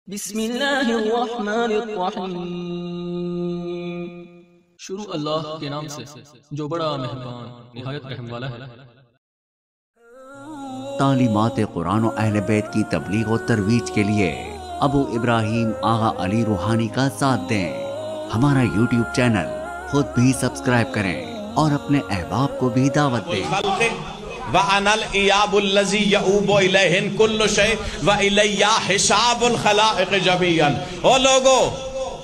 बिस्मिल्लाहिर्रहमानिर्रहीम। शुरू अल्लाह के नाम से जो बड़ा मेहरबान निहायत रहम वाला है। तालीमात कुरान और अहले बैत की तबलीग और तरवीज के लिए अबू इब्राहिम आगा अली रूहानी का साथ दें। हमारा यूट्यूब चैनल खुद भी सब्सक्राइब करें और अपने अहबाब को भी दावत दें। व अनल इयाबुल्लज़ी यऊबु इलैहिन कुल्लु शै व इलैया हिसाबुल खलाइक जमीअन। ओ लोगो,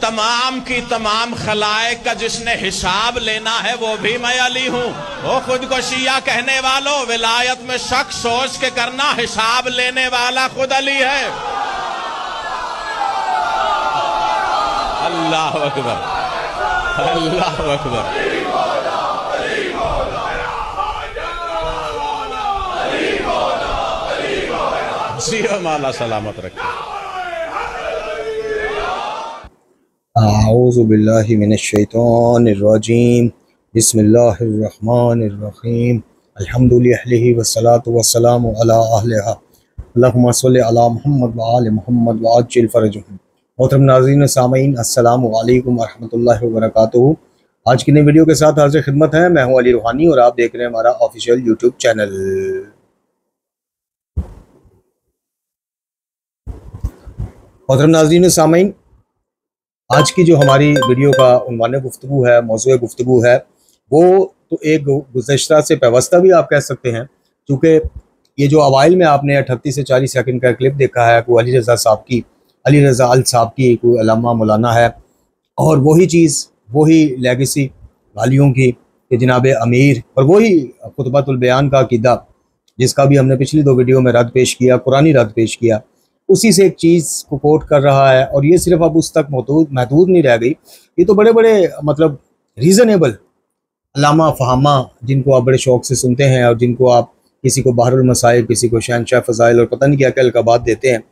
तमाम की तमाम खलाइक का जिसने हिसाब लेना है वो भी मैं अली हूँ। वो खुद को शिया कहने वालों, विलायत में शक सोच के करना, हिसाब लेने वाला खुद अली है। अल्लाह अकबर, अल्लाह अकबर। माला सलामत रखे। आऊज़ु बिल्लाहि मिनश शैतानिर रजीम। बिस्मिल्लाहिर्रहमानिर्रहीम। अल्हम्दुलिल्लाहि वस्सलातु वस्सलामु अला अहलिहा। अल्लाहुम्मा सल्लि अला मुहम्मद व आलि मुहम्मद व अज्जिल फरजहुम। मोहतरम नाज़रीन व सामीन, अस्सलामु अलैकुम व रहमतुल्लाहि व बरकातुहू। आज की नई वीडियो के साथ हाज़िर खिदमत है। मैं हूँ अली रूहानी और आप देख रहे हैं हमारा ऑफिशियल यूट्यूब चैनल। मोहतरम नाज़रीन सामीन, आज की जो हमारी वीडियो का उन्वान गुफ्तगू है, मौज़ूए गुफ्तगू है, वो तो एक गुज़श्ता से पेवस्ता भी आप कह सकते हैं, क्योंकि ये जो अवाइल में आपने 38 से 40 सेकंड का क्लिप देखा है, कोई अली रज़ा साहब की, अली रज़ा अल साहब की, कोई अल्लामा मौलाना है, और वही चीज़, वही लेगेसी वालियों की कि जनाब अमीर, और वही खुतबतुल बयान का अकीदा जिसका भी हमने पिछली दो वीडियो में रद्द पेश किया, कुरानी रद्द पेश किया, उसी से एक चीज़ को कोट कर रहा है। और ये सिर्फ अब उस तक महदूद नहीं रह गई, ये तो बड़े बड़े मतलब रीज़नेबल अल्लामा फ़हामा, जिनको आप बड़े शौक़ से सुनते हैं और जिनको आप किसी को बहरुल मसाइब, किसी को शहनशाह फ़ज़ाइल और पता नहीं क्या क्या अलक़ाबात देते हैं,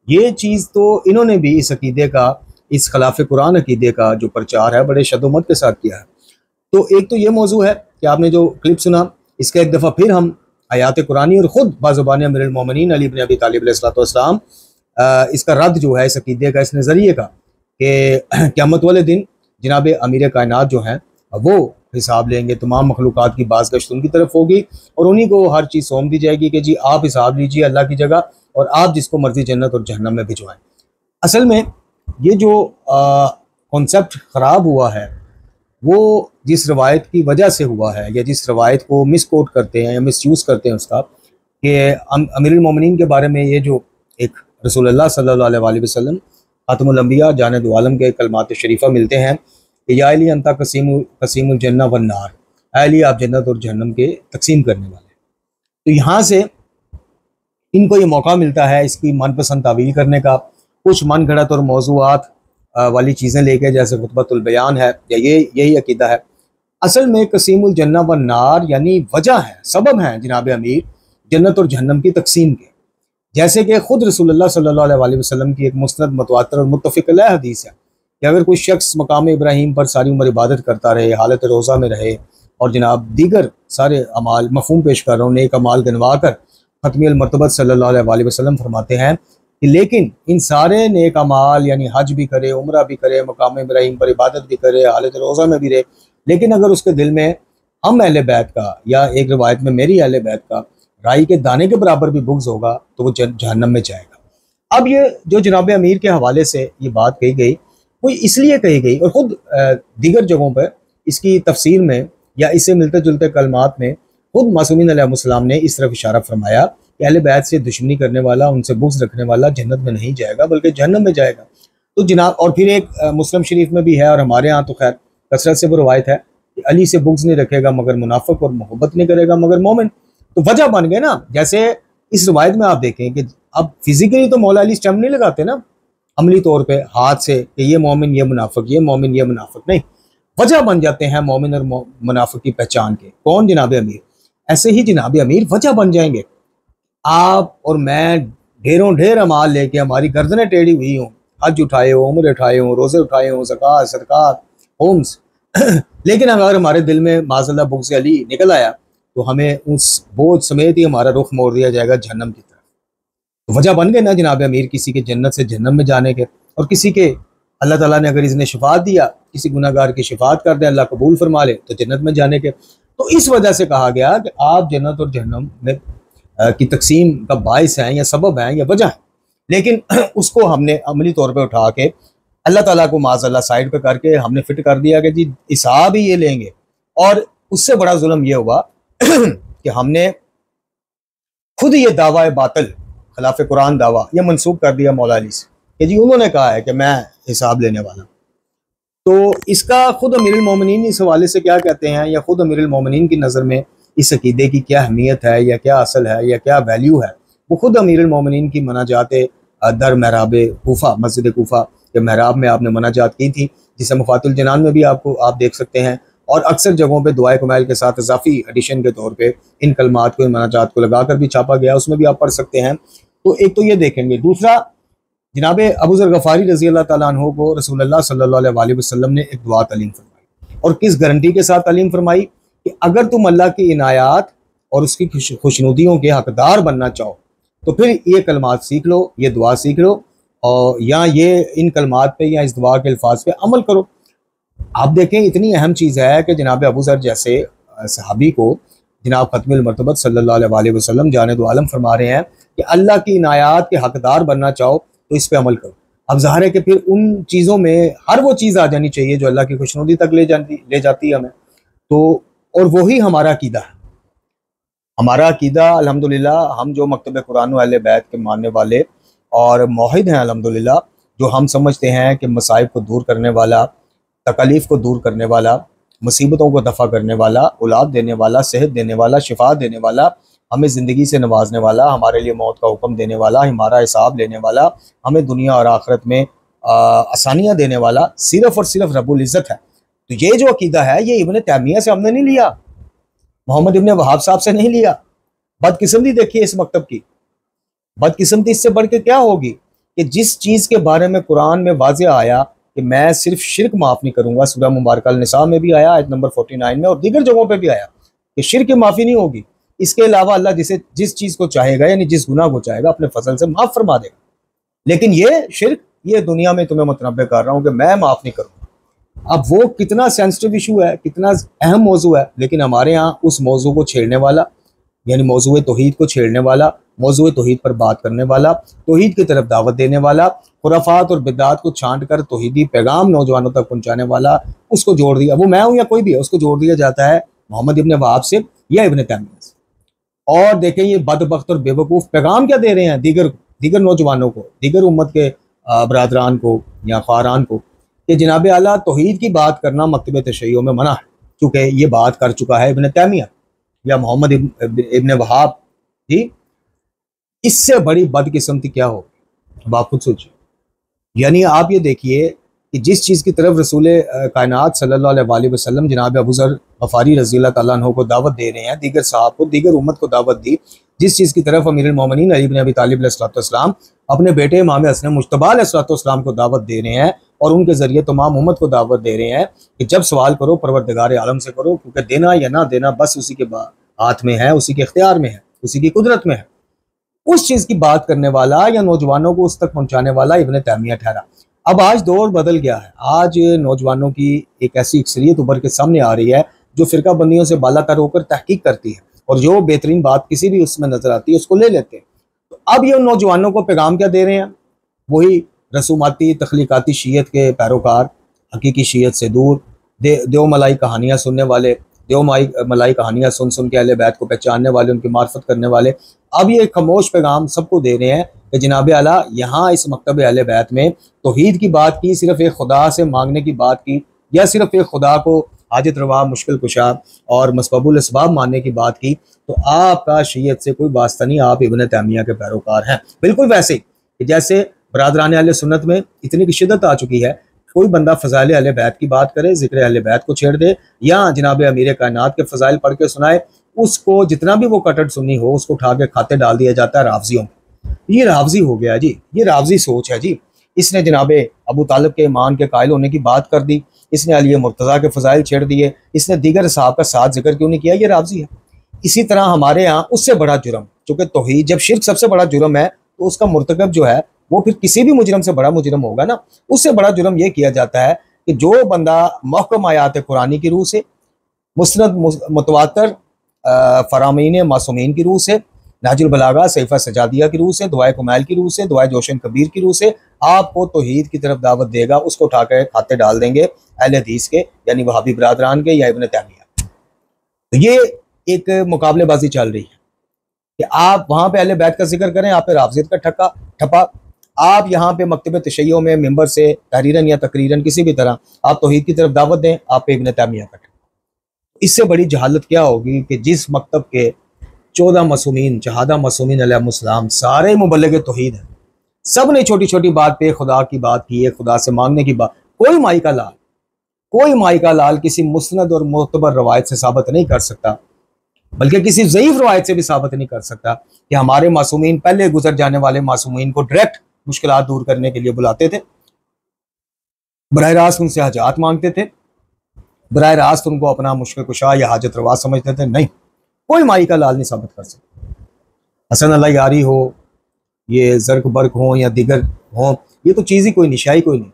ये चीज़ तो इन्होंने भी इस अक़ीदे का, इस खिलाफ़ कुरान अक़ीदे का जो प्रचार है बड़े शद्दोमत के साथ किया है। तो एक तो ये मौजू है कि आपने जो क्लिप सुना, इसका एक दफ़ा फिर हम आयात कुरानी और ख़ुद बाज़ुबान अमीरुल मोमिनीन अली इब्न अबी तालिब अलैहिस्सलाम इसका रद्द जो है, इस अक़ीदे का, इस नज़रिए का कि क़यामत वाले दिन जनाब अमीर कायनात जो हैं वो हिसाब लेंगे, तमाम मखलूक़ात की बाज़गश्त उनकी तरफ होगी और उन्हीं को हर चीज़ सौंप दी जाएगी कि जी आप हिसाब लीजिए अल्लाह की जगह और आप जिसको मर्ज़ी जन्नत और जहन्नम में भिजवाएँ। असल में ये जो कॉन्सेप्ट ख़राब हुआ है वो जिस रवायत की वजह से हुआ है, या जिस रवायत को मिस कोट करते हैं या मिस यूज़ करते हैं उसका, कि अमीरुल मोमिनीन के बारे में ये जो एक रसूलुल्लाह सल्लल्लाहु अलैहि वसल्लम खातमुल अंबिया जाने दो आलम के कलमात शरीफा मिलते हैं कि या अली अंता कसीमुल जन्नह वन नार, अली आप जन्नत और जहन्नम के तकसीम करने वाले। तो यहाँ से इनको ये मौका मिलता है इसकी मनपसंद तावील करने का, कुछ मन घड़त और मौज़ूआत वाली चीज़ें लेके, जैसे खुतबतुल बयान है या यही अकीदा है। असल में कसीमुल जन्नह वन नार यानी वजह है, सबब हैं जनाब अमीर जन्नत और जहन्नम की तकसीम के। जैसे कि खुद रसूलुल्लाह सल्लल्लाहु अलैहि वसल्लम की एक मुस्नद मुतवातिर और मुत्तफ़िक़ अलैह हदीस है कि अगर कोई शख्स मकाम इब्राहीम पर सारी उम्र इबादत करता रहे, हालत रोज़ा में रहे और जनाब दीगर सारे अमाल, मफ़हूम पेश कर रहा हूँ, नेक अमाल गिनवा कर ख़त्मुल मरतबत सल्लल्लाहु अलैहि वसल्लम फरमाते हैं कि लेकिन इन सारे नेक अमाल यानी हज भी करे, उम्रा भी करे, मकाम इब्राहीम पर इबादत भी करे, हालत रोज़ा में भी रहे, लेकिन अगर उसके दिल में हम अहले बैत का, या एक रिवायत में मेरी अहले बैत का राई के दाने के बराबर भी बुग़्ज़ होगा, तो वो जहन्नम में जाएगा। अब ये जो जनाब अमीर के हवाले से ये बात कही गई, वो इसलिए कही गई, और ख़ुद दीगर जगहों पर इसकी तफसीर में या इससे मिलते जुलते कलमात में खुद मासूमीन अलैहिस्सलाम ने इस तरफ इशारा फरमाया कि अहले बैत से दुश्मनी करने वाला, उनसे बुग़्ज़ रखने वाला जन्नत में नहीं जाएगा बल्कि जहन्नम में जाएगा। तो जनाब, और फिर एक मुस्लिम शरीफ में भी है और हमारे यहाँ तो खैर कसरत से वो रवायत है कि अली से बुग़्ज़ नहीं रखेगा मगर मुनाफ़िक़ और मोहब्बत नहीं करेगा मगर मोमिन। तो वजह बन गए ना, जैसे इस रवायत में आप देखें कि अब फिजिकली तो मौला अली स्टैम्प नहीं लगाते ना अमली तौर पे हाथ से कि ये मोमिन ये मुनाफिक, ये मोमिन ये मुनाफिक, नहीं, वजह बन जाते हैं मोमिन और मुनाफिक की पहचान के। कौन? जनाब अमीर। ऐसे ही जनाब अमीर वजह बन जाएंगे। आप और मैं ढेरों ढेर अमाल लेके हमारी गर्दनें टेढ़ी हुई हों, हज उठाए हो, उम्र उठाए हो, रोज़े उठाए हो, ज़कात सदक़ात होम्स लेकिन अगर हमारे दिल में माज़अल्लाह बुग़्ज़ अली निकल आया तो हमें उस बोझ समेत ही हमारा रुख मोड़ दिया जाएगा जहन्नम की तरफ। तो वजह बन गए ना जनाब अमीर किसी के जन्नत से जन्नत में जाने के, और किसी के अल्लाह ताला ने अगर इसने शिफात दिया, किसी गुनाहगार की शिफात कर दे, अल्लाह कबूल फरमा ले, तो जन्नत में जाने के। तो इस वजह से कहा गया कि आप जन्नत और जहन्नम में की तकसीम का बाइस हैं या सबब हैं या वजह है, लेकिन उसको हमने अमली तौर पे उठा के अल्लाह ताला को माज़अल्लाह साइड पे करके हमने फिट कर दिया कि जी हिसाब ही ये लेंगे। और उससे बड़ा जुल्म ये हुआ कि हमने खुद ये दावा बातिल खिलाफ कुरान दावा यह मनसूब कर दिया मौला अली से कि जी उन्होंने कहा है कि मैं हिसाब लेने वाला। तो इसका खुद अमीरुल मोमिनीन इस हवाले से क्या कहते हैं, या खुद अमीरुल मोमिनीन की नज़र में इस अकीदे की क्या अहमियत है या क्या असल है या क्या वैल्यू है, वो खुद अमीरुल मोमिनीन की मनाजात दर महराब कूफा, मस्जिद कूफा के महराब में आपने मनाजात की थी, जिसे मुफातुल जनान में भी आपको आप देख सकते हैं, और अक्सर जगहों पे दुआए कमाल के साथ इजाफी एडिशन के तौर पे इन कलमात को, इन मनाजात को लगा कर भी छापा गया, उसमें भी आप पढ़ सकते हैं। तो एक तो ये देखेंगे। दूसरा, जनाब अबू ज़र गफ़ारी रज़ी अल्लाह ताला अन्हु को रसूलुल्लाह सल्लल्लाहु अलैहि वसल्लम ने एक दुआ तालीम फरमाई, और किस गारंटी के साथ तालीम फरमाई कि अगर तुम अल्लाह की इनायात और उसकी खुशनुदियों के हकदार बनना चाहो तो फिर ये कलमात सीख लो, ये दुआ सीख लो, और या ये इन कलमात पे या इस दुआ के अल्फाज पे अमल करो। आप देखें इतनी अहम चीज़ है कि जनाब अबू ज़र जैसे सहाबी को जनाब खत्मुल मरतबत सल्लल्लाहु अलैहि वसल्लम जाने दो आलम फरमा रहे हैं कि अल्लाह की इनायात के हकदार बनना चाहो तो इस पे अमल करो। अब ज़ाहिर है कि फिर उन चीज़ों में हर वो चीज़ आ जानी चाहिए जो अल्लाह की खुशनुदी तक ले जाती है हमें। तो और वही हमारा अकीदा है। हमारा अकीदा अल्हम्दुलिल्लाह, हम जो मकतब कुरान अहले बैत के मानने वाले और मौहिद हैं अल्हम्दुलिल्लाह, जो हम समझते हैं कि मसाइब को दूर करने वाला, तकलीफ़ को दूर करने वाला, मुसीबतों को दफ़ा करने वाला, औलाद देने वाला, सेहत देने वाला, शिफा देने वाला, हमें ज़िंदगी से नवाजने वाला, हमारे लिए मौत का हुक्म देने वाला, हमारा हिसाब लेने वाला, हमें दुनिया और आखिरत में आसानियाँ देने वाला सिर्फ़ और सिर्फ रब्बुल इज़्ज़त है। तो ये जो अकीदा है ये इब्न तैमिया से हमने नहीं लिया, मोहम्मद इब्न वहाब साहब से नहीं लिया। बदकिस्मती देखिए इस मकतब की, बदकिस्मती इससे बढ़ के क्या होगी कि जिस चीज़ के बारे में कुरान में वाज़ेह आया कि मैं सिर्फ शिरक माफ़ नहीं करूँगा, सूरह मुबारक अल-निसा में भी आया, आयत नंबर 49 में, और दीगर जगहों पे भी आया कि शिरक की माफ़ी नहीं होगी। इसके अलावा अल्लाह जिस चीज़ को चाहेगा यानी जिस गुनाह को चाहेगा अपने फजल से माफ़ फरमा देगा। लेकिन ये शिरक, ये दुनिया में तुम्हें मुतनब्बे कर रहा हूँ कि मैं माफ़ नहीं करूँगा। अब वो कितना सेंसिटिव इशू है, कितना अहम मौजू है, लेकिन हमारे यहाँ उस मौजू को छेड़ने वाला यानी मौजू तौहीद को छेड़ने वाला, मौजू तौहीद पर बात करने वाला, तौहीद की तरफ दावत देने वाला, खुराफात और बिदात को छांट कर तौहीदी पैगाम नौजवानों तक पहुँचाने वाला, उसको जोड़ दिया, वो मैं हूँ या कोई भी है, उसको जोड़ दिया जाता है मोहम्मद इब्न वहाब से या इब्न तैमिया से। और देखें ये बदबख्त और बेवकूफ़ पैगाम क्या दे रहे हैं दीगर नौजवानों को, दीगर उम्मत के बरादरान को या ख्वारान को, कि जनाब आला तौहीद की बात करना मकतब तशय्युअ में मना है, चूँकि ये बात कर चुका है इब्न तैमिया या मोहम्मद इब्न वहाब जी। इससे बड़ी बदकिस्मती क्या हो, अब आप खुद सोचिए। यानी आप ये देखिए कि जिस चीज़ की तरफ रसूल कायनात सल्लल्लाहु अलैहि वसल्लम जनाब अबू ज़र गफ़ारी रज़ी अल्लाह ताला अन्हु को दावत दे रहे हैं, दीगर साहब को, दीगर उम्मत को दावत दी, जिस चीज़ की तरफ अमीरुल मोमिनीन अली इब्न अबी तालिब अलैहिस्सलाम अपने बेटे इमाम हसन मुज्तबा अलैहिस्सलाम को दावत दे रहे हैं, और उनके ज़रिए तमाम उम्मत को दावत दे रहे हैं कि जब सवाल करो परवरदिगार आलम से करो, क्योंकि देना या ना देना बस उसी के हाथ में है, उसी के इख्तियार में है, उसी की कुदरत में है। उस चीज़ की बात करने वाला या नौजवानों को उस तक पहुँचाने वाला इब्न तैमिया ठहरा। अब आज दौर बदल गया है, आज नौजवानों की एक ऐसी अक्सरियत उभर के सामने आ रही है जो फ़िरका बंदियों से बालातर होकर तहकीक करती है, और जो बेहतरीन बात किसी भी उसमें नज़र आती है उसको ले लेते हैं। तो अब ये उन नौजवानों को पैगाम क्या दे रहे हैं, वही रसूमाती तख्लीकाती शीयत के पैरोकार, हकीकी शीयत से दूर, देव मलाई कहानियाँ सुनने वाले, देव मलाई कहानियाँ सुन सुन के अहले बैत को पहचानने वाले, उनकी मार्फत करने वाले। अब ये खामोश पैगाम सबको दे रहे हैं कि जनाब आला यहाँ इस मकतब अहले बैत में तौहीद की बात की, सिर्फ एक खुदा से मांगने की बात की, या सिर्फ एक खुदा को हाजत रवा, मुश्किल कुशा और मसबबुल असबाब मानने की बात की, तो आपका शीयत से कोई वास्ता नहीं, आप इब्न तैमिया के पैरोकार हैं। बिल्कुल वैसे कि जैसे बरादरान अहले सुन्नत में इतनी की शिद्दत आ चुकी है, कोई बंदा फ़ज़ाइल अहले बैत की बात करे, ज़िक्र अहले बैत को छेड़ दे, या जनाब अमीर कायनात के फ़ज़ाइल पढ़ के सुनाए, उसको जितना भी वो कटड़ सुन्नी हो उसको उठा के खाते डाल दिया जाता है रावजियों में। ये रावजी हो गया जी, ये रावजी सोच है जी। इसने जनाब अबू तालिब के ईमान के कायल होने की बात कर दी, इसने अली मुर्तज़ा के फ़ज़ाइल छेड़ दिए, इसने दीगर साहब का साथ जिक्र क्यों नहीं किया, ये रावजी है। इसी तरह हमारे यहाँ उससे बड़ा जुर्म, चूँकि तौहीद जब शिर्क सबसे बड़ा जुर्म है, तो उसका मुर्तकब जो है वो फिर किसी भी मुजरम से बड़ा मुजरम होगा ना। उससे बड़ा जुर्म यह किया जाता है कि जो बंदा महकम आयात कुरानी की रूह से, मुस्नद मुतवातर फरामीन मासूमीन की रूह से, नाजुल बलागा सैफा सजादिया की रूह से, दुआए कुमैल की रूह से, दुआए जोशन कबीर की रूह से आपको तौहीद की तरफ दावत देगा, उसको उठा कर खाते डाल देंगे अहले हदीस के, यानी वहाबी बरादरान के या इब्न तैमिया। तो ये एक मुकाबलेबाजी चल रही है कि आप वहां पे अहले बैत का जिक्र करें, आप पे राफजियत का ठप्पा, आप यहाँ पे मकतब तशय्यो में मेंबर से तहरीरन या तकरीरन किसी भी तरह आप तौहीद की तरफ दावत दें, आप पे इब्न तैमिया का ठप्पा। इससे बड़ी जहालत क्या होगी कि जिस मकतब के 14 मासूमीन, शहादा मासूमीन अलैहिस्सलाम सारे मुबल्लिग तौहीद हैं, सब ने छोटी छोटी बात पे खुदा की बात की है, खुदा से मांगने की बात। कोई माई का लाल किसी मुस्नद और मोतबर रवायत से साबित नहीं कर सकता, बल्कि किसी ज़ईफ रवायत से भी साबित नहीं कर सकता कि हमारे मासूमीन पहले गुजर जाने वाले मासूमीन को डायरेक्ट मुश्किलात दूर करने के लिए बुलाते थे, बराह रास्त उनसे हाजात मांगते थे, बराह रास्त उनको अपना मुश्किल कुशा या हाजत रवा समझते थे। नहीं, कोई माई का लाल नहीं साबित कर सकता। हसन अल्लाह यारी हो, ये जर्क बर्क हो या दिगर हो, ये तो चीज़ ही कोई नहीं, शाही कोई नहीं।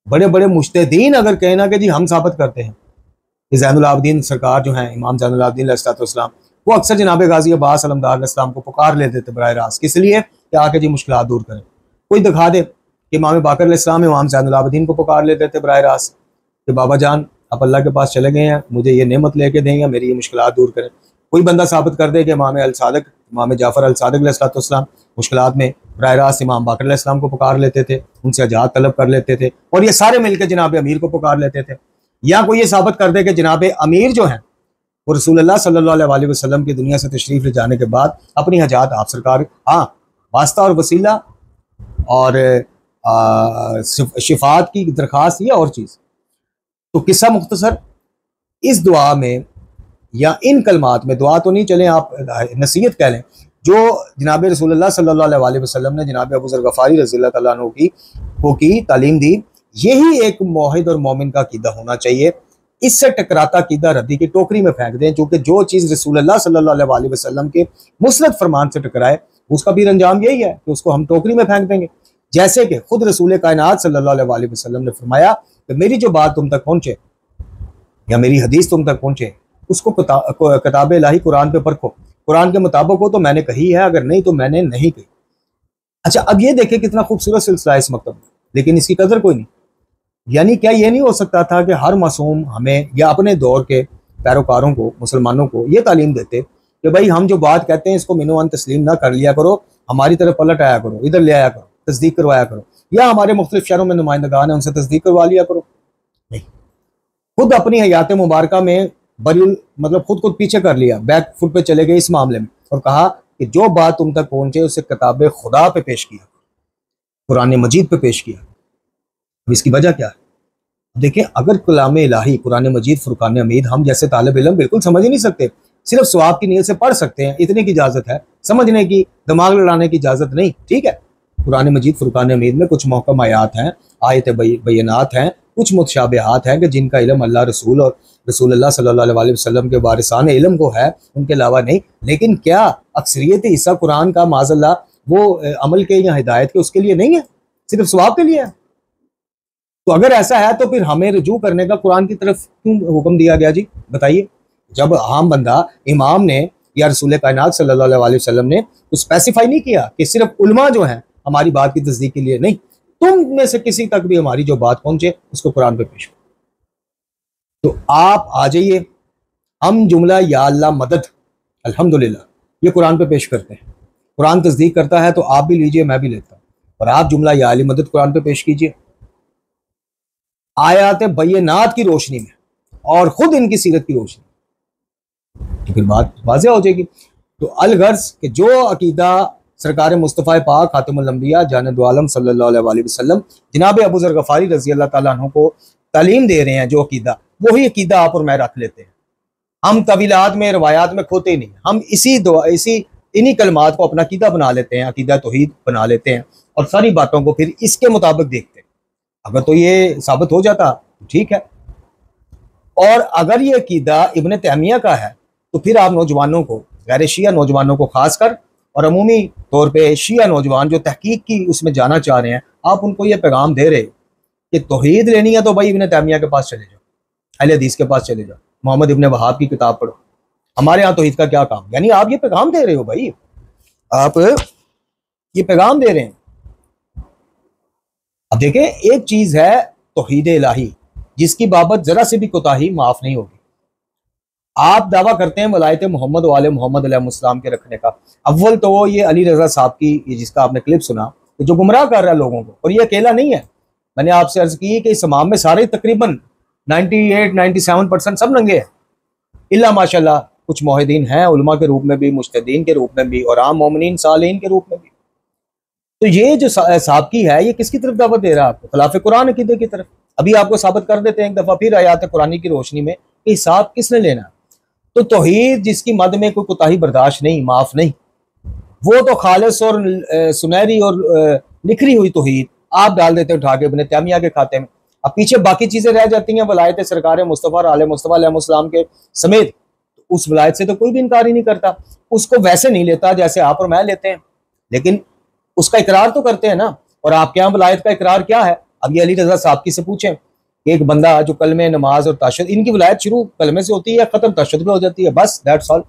बड़े बड़े मुज्तहीदीन अगर कहना कि जी हम साबित करते हैं कि ज़ैनुल आबिदीन सरकार जो है, इमाम ज़ैनुल आबिदीन अलैहिस्सलाम, वो अक्सर जनाब गाजी अब्बास अलमदार अलैहिस्सलाम को पुकार लेते थे बराह रास्त, किस लिए कि आके जी मुश्किलात दूर करें। कोई दिखा दे कि इमाम बाकर अलैहिस्सलाम इमाम ज़ैनुल आबिदीन को पुकार लेते थे बराह रास्त कि बाबा जान आप अल्लाह के पास चले गए हैं, मुझे ये नेमत लेके देंगे, मेरी ये मुश्किलात दूर करें। कोई बंदा साबित कर दे कि इमाम अल सादिक, इमाम जाफ़र अल सादिक अलैहिस्सलाम मुश्किलात में बराह रास्त इमाम बाकर अलैहिस्सलाम को पुकार लेते थे, उनसे अजात तलब कर लेते थे, और ये सारे मिलकर जनाब अमीर को पुकार लेते थे। या कोई ये साबित कर दे कि जनाब अमीर जो हैं वो रसूलुल्लाह सल्लल्लाहु अलैहि वसल्लम की दुनिया से तशरीफ़ ले जाने के बाद अपनी हजात आप सरकार, हाँ, वास्ता और वसीला और शिफात की दरख्वास्त या और चीज़। तो किस्सा मुख्तसर इस दुआ में या इन कलमात में, दुआ तो नहीं, चलें आप नसीहत कह लें, जो जनाब रसूलुल्लाह सल्लल्लाहु अलैहि वसल्लम ने जनाब अबू ज़र गफ़ारी रज़ियल्लाहु ताला अन्हु की तालीम दी, यही एक मोहिद और मोमिन का अकीदा होना चाहिए। इससे टकराता अकीदा रद्दी की टोकरी में फेंक दें, क्योंकि जो चीज़ रसूलुल्लाह सल्लल्लाहु अलैहि वसल्लम के मुस्नद फरमान से टकराए उसका भी अंजाम यही है कि उसको हम टोकरी में फेंक देंगे। जैसे कि खुद रसूल कायनात सल्लल्लाहु अलैहि वसल्लम ने फरमाया कि मेरी जो बात तुम तक पहुंचे या मेरी हदीस तुम तक पहुंचे, उसको किताब इलाही कुरान पे परखो, कुरान के मुताबिक हो तो मैंने कही है, अगर नहीं तो मैंने नहीं कही। अच्छा, अब ये देखें कितना खूबसूरत सिलसिला है इस मकतब में, लेकिन इसकी कदर कोई नहीं। यानी क्या ये नहीं हो सकता था कि हर मासूम हमें या अपने दौर के पैरोकारों को, मुसलमानों को ये तालीम देते कि भाई हम जो बात कहते हैं इसको मिनो अन तस्लीम ना कर लिया करो, हमारी तरफ पलट आया करो, इधर ले आया करो, तस्दीक करवाया करो, या हमारे मुख्तलिफ शहरों में नुमाइंदगान है उनसे तस्दीक करवा लिया करो। नहीं, खुद अपनी हयात मुबारका में मतलब खुद को पीछे कर लिया, बैक फुट पे चले गए इस मामले में, और कहा कि जो बात तुम तक पहुंचे उसे किताब खुदा पे पेश किया, कुरान मजीद पे पेश किया। अब इसकी वजह क्या है? देखें, अगर कलाम इलाही कुरान मजीद फुरकान हमीद हम जैसे तालिब इल्म बिल्कुल समझ ही नहीं सकते, सिर्फ सवाब की नीयत से पढ़ सकते हैं, इतने की इजाज़त है, समझने की, दिमाग लड़ाने की इजाज़त नहीं। ठीक है, कुरान मजीद फुरकान हमीद में कुछ महकम आयात हैं, आयत बैनात हैं, कुछ मुतशाबिहात हैं कि जिनका इल्म अल्लाह रसूल और रसूलुल्लाह सल्लल्लाहु अलैहि वसल्लम के वारिसान इल्म को है, उनके अलावा नहीं। लेकिन क्या अक्सरियत हिस्सा कुरान का माज़अल्लाह वो अमल के या हिदायत के उसके लिए नहीं है, सिर्फ सवाब के लिए है? तो अगर ऐसा है तो फिर हमें रुजू करने का कुरान की तरफ क्यों हुक्म दिया गया जी? बताइए। जब आम बंदा इमाम ने या रसूल कायनात सल्लल्लाहु अलैहि वसल्लम ने तो स्पेसिफाई नहीं किया कि सिर्फ उलमा जो हैं हमारी बात की तस्दीक के लिए, नहीं, तुम में से किसी तक भी हमारी जो बात पहुंचे उसको कुरान पे पेश करो। तो आप आ जाइए, हम जुमला या अल्लाह मदद अल्हम्दुलिल्लाह ये कुरान पे पेश करते हैं, कुरान तस्दीक करता है तो आप भी लीजिए, मैं भी लेता हूँ, और आप जुमला या अली मदद कुरान पे पेश कीजिए आयात बैनात की रोशनी में और खुद इनकी सीरत की रोशनी, तो फिर बात वाज़ेह हो जाएगी। तो अलगर्ज कि जो अकीदा सरकार मुस्तफ़ा पाक खातिमुल अंबिया जाने दो आलम सल्लल्लाहु अलैहि वसल्लम जनाब अबू ज़र गफ़ारी रज़ियल्लाहु ताला अन्हु को तालीम दे रहे हैं, जो अकीदा, वही अकीदा आप और मैं रख लेते हैं। हम तवीलात में, रवायात में खोते नहीं, हम इन्हीं कलमात को अपना अकीदा बना लेते हैं, अकीदा तौहीद बना लेते हैं, और सारी बातों को फिर इसके मुताबिक देखते हैं। अगर तो ये साबित हो जाता तो ठीक है, और अगर ये अकीदा इब्न तैमिया का है तो फिर आप नौजवानों को, गैर शिया नौजवानों को खासकर और अमूमी तौर पे शिया नौजवान जो तहकीक की उसमें जाना चाह रहे हैं, आप उनको ये पैगाम दे रहे कि तौहीद लेनी है तो भाई इब्न तैमिया के पास चले जाओ, अहले हदीस के पास चले जाओ, मोहम्मद इब्न वहाब की किताब पढ़ो, हमारे यहाँ तौहीद का क्या काम। यानी आप ये पैगाम दे रहे हो भाई, आप ये पैगाम दे रहे हैं। अब देखें, एक चीज है तौहीद इलाही जिसकी बाबत जरा से भी कोताही माफ नहीं होगी। आप दावा करते हैं वलायत मोहम्मद वाले मोहम्मद अलैहिस्सलाम के रखने का। अव्वल तो वो ये अली रजा साहब की, जिसका आपने क्लिप सुना, तो जो गुमराह कर रहा है लोगों को, और ये अकेला नहीं है। मैंने आपसे अर्ज की कि इस इमाम में सारे तकरीबन 98-97% सब नंगे हैं, इल्ला माशाल्लाह कुछ मोहिदीन हैं उलमा के रूप में भी, मुज्तहिदीन के रूप में भी, और आम मोमिनीन सालिहीन के रूप में भी। तो ये जो साहब की है, ये किसकी तरफ दावत दे रहा है आपको? खिलाफ कुरान अकीदे की तरफ। अभी आपको साबित कर देते हैं एक दफा फिर आयात कुरानी की रोशनी में कि हिसाब किसने लेना। तो तौहीद जिसकी मद में कोई कोताही बर्दाश्त नहीं, माफ नहीं, वो तो खालिस और सुनहरी और निखरी हुई तौहीद आप डाल देते उठा के इब्न तैमिया के खाते में। अब पीछे बाकी चीजें रह जाती हैं, वलायत सरकार मुस्तफ़ा और आले मुस्तफ़ा अलैहिस्सलाम के समेत। उस वलायत से तो कोई भी इनकार ही नहीं करता, उसको वैसे नहीं लेता जैसे आप और मैं लेते हैं, लेकिन उसका इकरार तो करते हैं ना। और आपके यहाँ वलायत का इकरार क्या है? अब ये अली रजा साहब की से पूछें, एक बंदा जो कलमे, नमाज और ताशद, इनकी वलायत शुरू कलमे से होती है या खत्म ताशद में हो जाती है, बस दैट्स ऑल।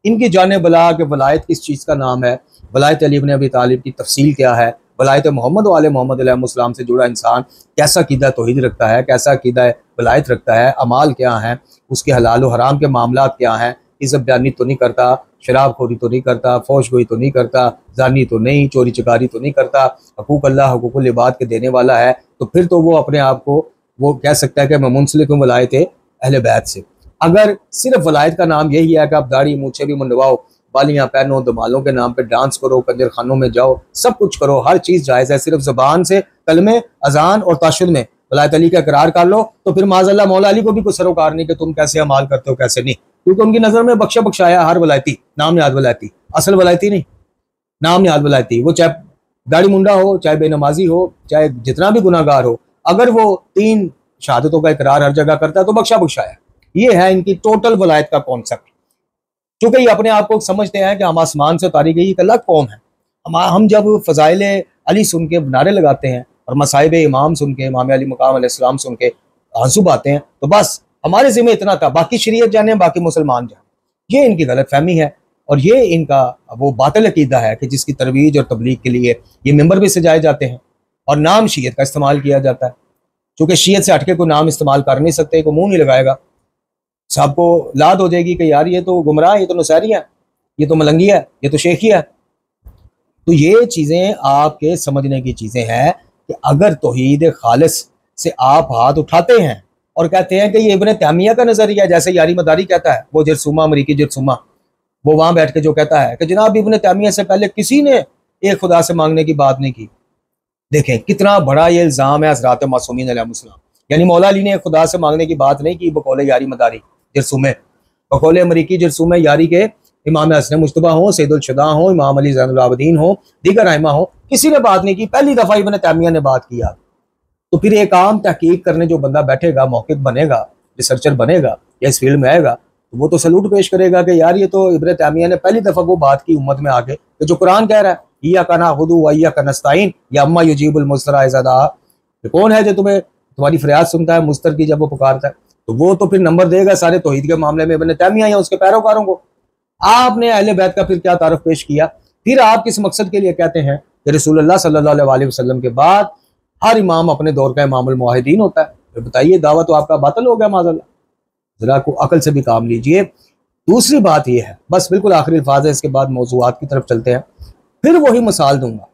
इनकी जाने बला कि वलायत किस चीज़ का नाम है, वलायत अली इब्न अबी तालिब की तफसील क्या है, वलायत मोहम्मद वाले मोहम्मद अलैहिस्सलाम से जुड़ा इंसान कैसा अकीदा तौहीद रखता है, कैसा अकीदा वलायत रखता है, अमाल क्या है, उसके हलाल और हराम के मामलात क्या हैं, इज़्ज़त बयानी तो नहीं करता, शराबखोरी तो नहीं करता, फौशगोई तो नहीं करता, जानी तो नहीं, चोरी चकारी तो नहीं करता, हकूक अल्लाह हकूकुल इबाद के देने वाला है, तो फिर तो वो अपने आप को वो कह सकता है कि मैं मुंसलिक हूं वलायत अहले बैत से। अगर सिर्फ वलायत का नाम यही है कि आप दाढ़ी मूछे भी मुंडवाओ, बालियाँ पहनो, दमालों के नाम पे डांस करो, कंजर खानों में जाओ, सब कुछ करो, हर चीज़ जायज़ है, सिर्फ ज़बान से कलमे, अजान और ताशुद में वलायत अली का इकरार कर लो, तो फिर माज़अल्लाह मौला अली को भी कुछ सरोकार नहीं कि तुम कैसे अमाल करते हो कैसे नहीं, क्योंकि उनकी नज़र में बख्शा बख्शाया हर वलायती, नाम याद वलायती, असल वलायती नहीं, नाम याद वलायती। वो चाहे दाढ़ी मुंडा हो, चाहे बेनमाजी हो, चाहे जितना भी गुनाहगार हो, अगर वो 3 शहादतों का इकरार हर जगह करता है तो बख्शा बख्शाया। ये है इनकी टोटल वलायत का कॉन्सेप्ट। चूंकि ये अपने आप को समझते हैं कि हम आसमान से उतारी गई एक अलग कौम है। हम जब फ़ज़ाइल अली सुन के नारे लगाते हैं और मसाइब इमाम सुन के, इमाम अली मकाम अलैहिस्सलाम सुन के आंसू बहाते हैं, तो बस हमारे ज़िम्मे इतना था, बाकी शरीयत जाने, बाकी मुसलमान जाने। ये इनकी गलत फहमी है और ये इनका वो बातिल अकीदा है कि जिसकी तरवीज और तबलीग के लिए ये मेंबर भी सजाए जाते हैं और नाम शीयत का इस्तेमाल किया जाता है। चूँकि शीयत से हटके कोई नाम इस्तेमाल कर नहीं सकते, को मुँह नहीं लगाएगा, सबको लाद हो जाएगी कि यार ये तो गुमराह, ये तो नुसैरी है, ये तो मलंगी है, ये तो शेखी है। तो ये चीज़ें आपके समझने की चीज़ें हैं कि अगर तौहीद खालिस से आप हाथ उठाते हैं और कहते हैं कि ये इब्न तैमिया का नज़रिया, जैसे यारी मदारी कहता है, वो जरसूमा, अमरीकी जरसूमा, वो वहाँ बैठ के जो कहता है कि जनाब इब्न तैमिया से पहले किसी ने एक खुदा से मांगने की बात नहीं की। देखें कितना बड़ा ये इल्ज़ाम है हज़रात मासूमीन अलैहिस्सलाम। यानी मौला अली ने खुदा से मांगने की बात नहीं की बकौल यारी मदारी जरसूमे, बकौल अमरीकी जरसूमे यारी के इमाम हसन मुज्तबा हो, सैयदुल शुदा हो, इमाम अली ज़ैनुल आबिदीन हो, दीगर आइमा हो, किसी ने बात नहीं की। पहली दफ़ा इब्न तैमिया ने बात किया। तो फिर एक आम तहकीक करने जो बंदा बैठेगा, मौक़िफ़ बनेगा, रिसर्चर बनेगा या इस फील्ड में आएगा, तो वो तो सलूट पेश करेगा कि यार ये तो इब्न तैमिया ने पहली दफ़ा वो बात की उम्मत में आके कि जो कुरान कह रहा है, इय्याका नअबुदु व इय्याका नस्तईन या अम्मा युजीबुल मुज़्तरा इज़ा दआ, कौन है जो तुम्हारी फरियाद सुनता है मुस्तर की जब वो पुकारता है। तो वो तो फिर नंबर देगा सारे तौहीद के मामले में इब्न तैमिया या उसके पैरोकारों को। आपने अहले बैत का फिर क्या तारफ पेश किया? फिर आप किस मकसद के लिए कहते हैं कि रसूलुल्लाह सल्लल्लाहु अलैहि वसल्लम के बाद हर इमाम अपने दौर का इमामुल मुवाहिदीन होता है? फिर बताइए, दावा तो आपका बातिल हो गया माज़अल्लाह। जरा को अकल से भी काम लीजिए। दूसरी बात यह है, बस बिल्कुल आखिरी अल्फाज है, इसके बाद मौज़ूआत की तरफ चलते हैं। फिर वही मिसाल दूंगा,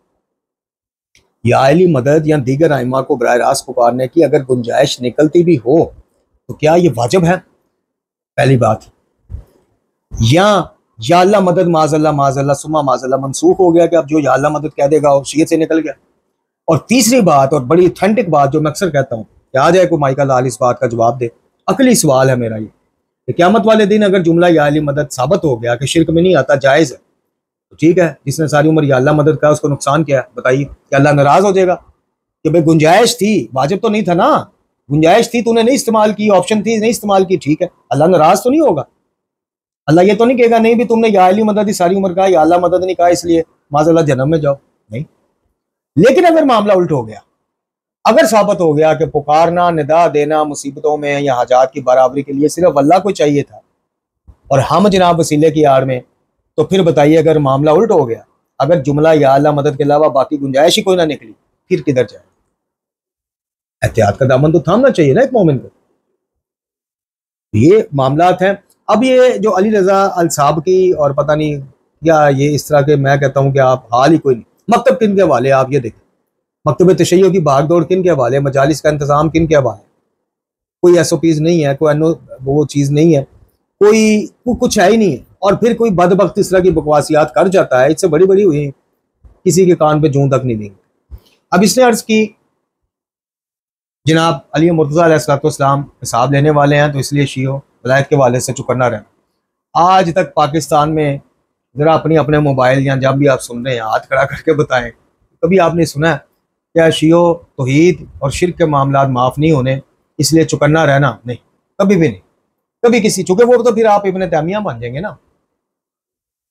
या अली मदद या दीगर आइमा को बराह रास्त पुकारने की अगर गुंजाइश निकलती भी हो तो क्या ये वाजिब है? पहली बात। या अल्लाह मदद माज़अल्लाह माज़अल्लाह सुमा माज़अल्लाह मनसूख हो गया कि अब जो या अल्लाह मदद कह देगा वो शीयत से निकल गया। और तीसरी बात और बड़ी ऑथेंटिक बात जो मैं अक्सर कहता हूँ कि आ जाए कोई माइकल लाल इस बात का जवाब दे, अकली सवाल है मेरा ये कि क़यामत वाले दिन अगर जुमला या अली मदद साबित हो गया कि शिरक में नहीं आता, जायज़ है, तो ठीक है। जिसने सारी उम्र या अल्लाह मदद कहा उसको नुकसान क्या है? बताइए, क्या अल्लाह नाराज हो जाएगा कि भाई गुंजाइश थी, वाजिब तो नहीं था ना, गुंजाइश थी, तूने नहीं इस्तेमाल की, ऑप्शन थी नहीं इस्तेमाल की, ठीक है, अल्लाह नाराज तो नहीं होगा? अल्लाह ये तो नहीं कहेगा नहीं भी तुमने या अली मदद ही सारी उम्र कहा, या अल्लाह मदद नहीं कहा इसलिए माज़अल्लाह जन्नत में जाओ, नहीं। लेकिन अगर मामला उल्ट हो गया, अगर साबित हो गया कि पुकारना, निदा देना मुसीबतों में या हाजात की बराबरी के लिए सिर्फ अल्लाह को चाहिए था और हम जनाब वसीले की आड़ में, तो फिर बताइए अगर मामला उल्ट हो गया, अगर जुमला या अल्लाह मदद के अलावा बाकी गुंजाइश ही कोई ना निकली, फिर किधर जाए? एहतियात का दामन तो थामना चाहिए ना एक मोमिन को। ये मामलात हैं। अब ये जो अली रजा अल साहब की और पता नहीं या ये इस तरह के, मैं कहता हूँ कि आप हाल ही कोई नहीं। मकतब किन के हवाले आप ये देखें, मकतब तशय्युअ की भागदौड़ किन के हवाले, मजालिस का इंतजाम किन के हवाले, कोई SOPs नहीं है, कोई वो चीज़ नहीं है, कोई कुछ है ही नहीं है। और फिर कोई बदबख्त इस तरह की बकवासियात कर जाता है, इससे बड़ी बड़ी हुई, किसी के कान पे जूं तक नहीं देंगे। अब इसने अर्ज की जनाब अली मुर्तज़ा अलैहिस्सलाम हिसाब लेने वाले हैं, तो इसलिए शियो वलायत के वाले से चुकन्ना रहना। आज तक पाकिस्तान में ज़रा अपने मोबाइल या जब भी आप सुन रहे हैं हाथ खड़ा करके बताएं, कभी आपने सुना है क्या शियो तौहीद और शिर्क के मामला माफ़ नहीं होने इसलिए चुकन्ना रहना? नहीं, कभी भी नहीं। कभी किसी, चूंकि वो तो फिर आप इब्न तैमिया बन जाएंगे ना।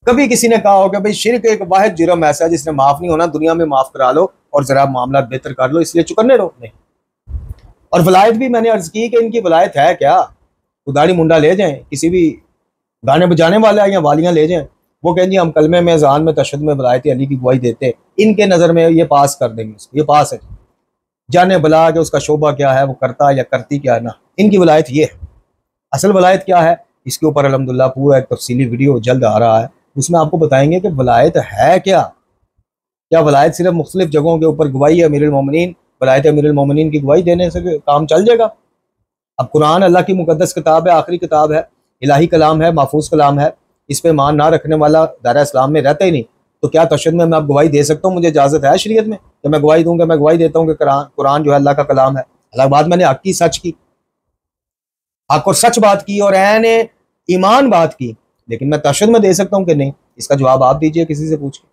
कभी किसी ने कहा हो कि भाई शिर्क एक वाहिद जुर्म ऐसा है जिसने माफ़ नहीं होना, दुनिया में माफ़ करा लो और ज़रा मामला बेहतर कर लो इसलिए चुकन्ने रहो? नहीं। और वलायत भी मैंने अर्ज की कि इनकी वलायत है क्या? उदाड़ी मुंडा ले जाएं, किसी भी गाने बजाने वाला या वालियाँ ले जाएं, वो कहें जी हम कलमे में, ज़ान में, तशद्दुद में वलायत अली की गवाही देते, इनके नज़र में ये पास कर देंगे उसको, ये पास है। जाने भला कि उसका शोबा क्या है, वो करता या करती क्या है ना। इनकी वलायत ये है। असल वलायत क्या है, इसके ऊपर अल्हम्दुलिल्लाह पूरा एक तफसीली वीडियो जल्द आ रहा है, उसमें आपको बताएंगे कि वलायत है क्या। क्या वलायत सिर्फ मुख्तलिफ जगहों के ऊपर गवाही है अमीरुल मोमिनीन, वलायत अमीरुल मोमिनीन की गवाही देने से काम चल जाएगा? अब कुरान अल्लाह की मुकद्दस किताब है, आखिरी किताब है, इलाही कलाम है, महफूज कलाम है, इस पे मान ना रखने वाला दायरा इस्लाम में रहता ही नहीं। तो क्या तशद्दुद में मैं अब गवाही दे सकता हूँ? मुझे इजाज़त है शरीयत में कि मैं गवाही दूंगा? मैं गवाही देता हूँ कि कुरान जो है अल्लाह का कलाम है। अल्लाह बात मैंने हक की, सच की, हक और सच बात की और ऐन ईमान बात की, लेकिन मैं तशद्दुद में दे सकता हूँ कि नहीं? इसका जवाब आप दीजिए किसी से पूछ के।